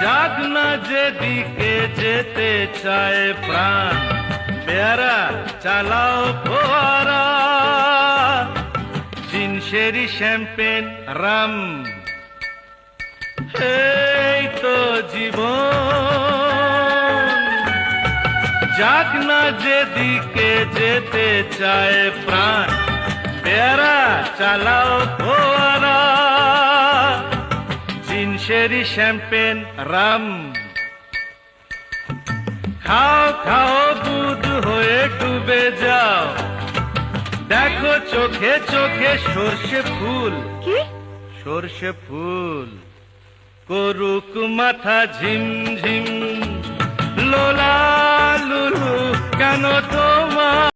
যাক না যেদিকে যেতে চায় প্রাণ, পেয়ারা চালাও ফোয়ারা, জিনসেরি শ্যাম্পেন রাম, এই তো জীবন। যাক না যেদিকে যেতে চায় প্রাণ, পেয়ারা চালাও ফোয়ারা, জিনসেরি শ্যাম্পেন রাম। খাও খাও দুধ হয়ে ডুবে যাও, দেখো চোখে চোখে সর্ষে ফুল। কি? সর্ষে ফুল করুক মাথা ঝিমঝিম, লোলা লুলু কেন তোমার